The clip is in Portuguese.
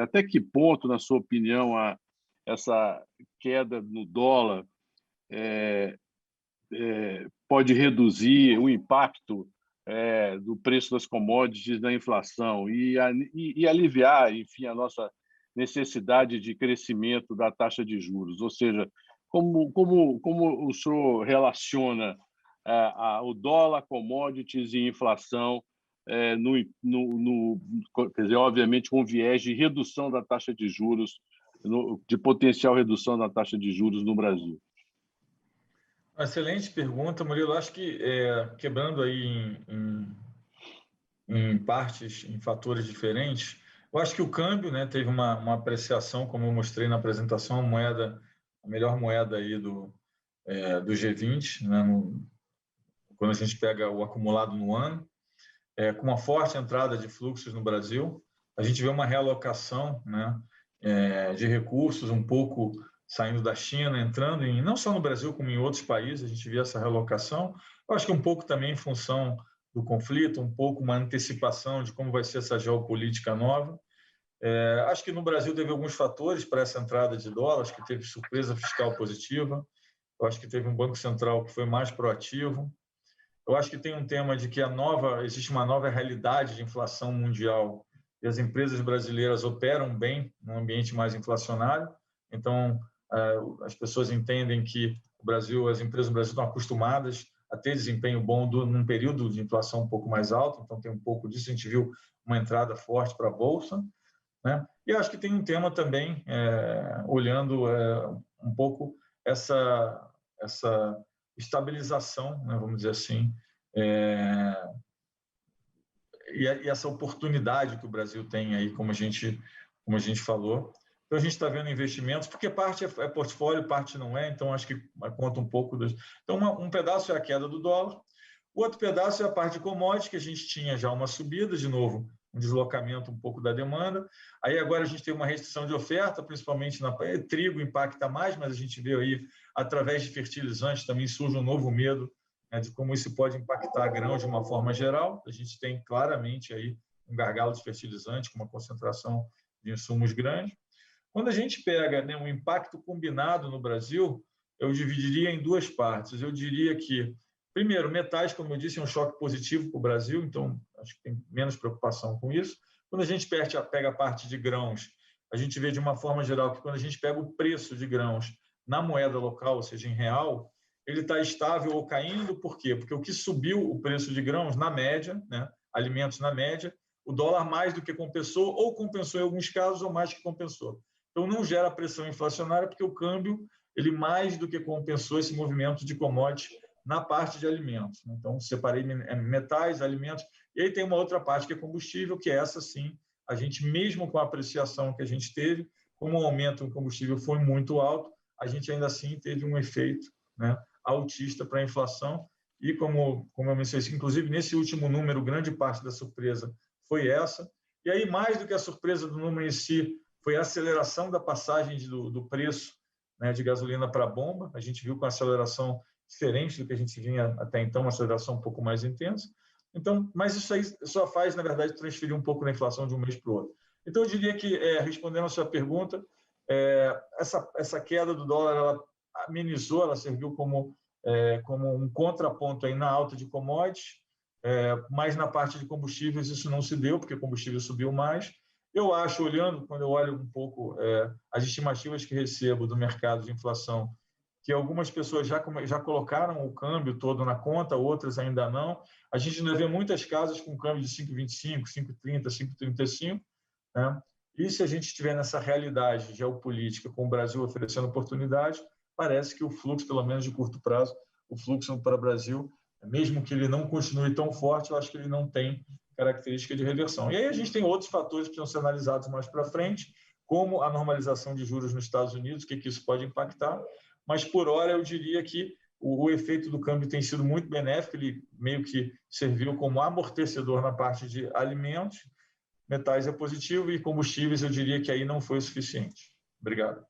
até que ponto, na sua opinião, essa queda no dólar pode reduzir o impacto do preço das commodities na inflação e aliviar, enfim, a nossa necessidade de crescimento da taxa de juros? Ou seja, como o senhor relaciona o dólar, commodities e inflação, quer dizer, obviamente, com viés de redução da taxa de juros, de potencial redução da taxa de juros no Brasil? Excelente pergunta, Murilo. Acho que, quebrando aí em partes, em fatores diferentes, eu acho que o câmbio, né, teve uma apreciação, como eu mostrei na apresentação, a melhor moeda aí do G20, né, quando a gente pega o acumulado no ano, com uma forte entrada de fluxos no Brasil. A gente vê uma realocação, né, de recursos um pouco saindo da China, entrando não só no Brasil, como em outros países, a gente vê essa realocação. Eu acho que um pouco também em função do conflito, um pouco uma antecipação de como vai ser essa geopolítica nova. Acho que no Brasil teve alguns fatores para essa entrada de dólar, acho que teve surpresa fiscal positiva, eu acho que teve um Banco Central que foi mais proativo. Eu acho que tem um tema de que existe uma nova realidade de inflação mundial e as empresas brasileiras operam bem num ambiente mais inflacionário. Então, as pessoas entendem que as empresas no Brasil estão acostumadas a ter desempenho bom num período de inflação um pouco mais alto. Então, tem um pouco disso. A gente viu uma entrada forte para a Bolsa, né? E acho que tem um tema também, olhando um pouco essa estabilização, né, vamos dizer assim, e essa oportunidade que o Brasil tem aí, como a gente falou. Então, a gente está vendo investimentos, porque parte é portfólio, parte não é, então acho que conta um pouco. Então, um pedaço é a queda do dólar, o outro pedaço é a parte de commodities, que a gente tinha já uma subida, de novo, um deslocamento um pouco da demanda. Aí agora a gente tem uma restrição de oferta, principalmente trigo impacta mais, mas a gente vê aí, através de fertilizantes, também surge um novo medo, né, de como isso pode impactar grão de uma forma geral. A gente tem claramente aí um gargalo de fertilizante com uma concentração de insumos grande. Quando a gente pega, né, um impacto combinado no Brasil, eu dividiria em duas partes. Eu diria que, primeiro, metais, como eu disse, é um choque positivo para o Brasil, então acho que tem menos preocupação com isso. Quando a gente pega a parte de grãos, a gente vê de uma forma geral que quando a gente pega o preço de grãos na moeda local, ou seja, em real, ele está estável ou caindo. Por quê? Porque o que subiu o preço de grãos, na média, né, alimentos na média, o dólar mais do que compensou, ou compensou em alguns casos, ou mais que compensou. Então, não gera pressão inflacionária, porque o câmbio ele mais do que compensou esse movimento de commodities na parte de alimentos. Então, separei metais, alimentos, e aí tem uma outra parte que é combustível, que essa sim, a gente, mesmo com a apreciação que a gente teve, como o aumento do combustível foi muito alto, a gente ainda assim teve um efeito, né, altista para a inflação. E como eu mencionei, inclusive nesse último número, grande parte da surpresa foi essa. E aí, mais do que a surpresa do número em si, foi a aceleração da passagem do preço, né, de gasolina para a bomba. A gente viu com aceleração diferente do que a gente vinha até então, uma aceleração um pouco mais intensa. Então, mas isso aí só faz, na verdade, transferir um pouco da inflação de um mês para o outro. Então, eu diria que, respondendo a sua pergunta, essa queda do dólar, ela amenizou, ela serviu como um contraponto aí na alta de commodities, mas na parte de combustíveis isso não se deu, porque o combustível subiu mais. Eu acho, quando eu olho um pouco as estimativas que recebo do mercado de inflação, que algumas pessoas já colocaram o câmbio todo na conta, outras ainda não. A gente ainda vê muitas casas com câmbio de 5,25, 5,30, 5,35, né? E se a gente estiver nessa realidade geopolítica com o Brasil oferecendo oportunidades, parece que o fluxo, pelo menos de curto prazo, o fluxo para o Brasil, mesmo que ele não continue tão forte, eu acho que ele não tem característica de reversão. E aí a gente tem outros fatores que precisam ser analisados mais para frente, como a normalização de juros nos Estados Unidos, o que isso pode impactar. Mas, por hora, eu diria que o efeito do câmbio tem sido muito benéfico, ele meio que serviu como amortecedor na parte de alimentos, metais é positivo, e combustíveis eu diria que aí não foi o suficiente. Obrigado.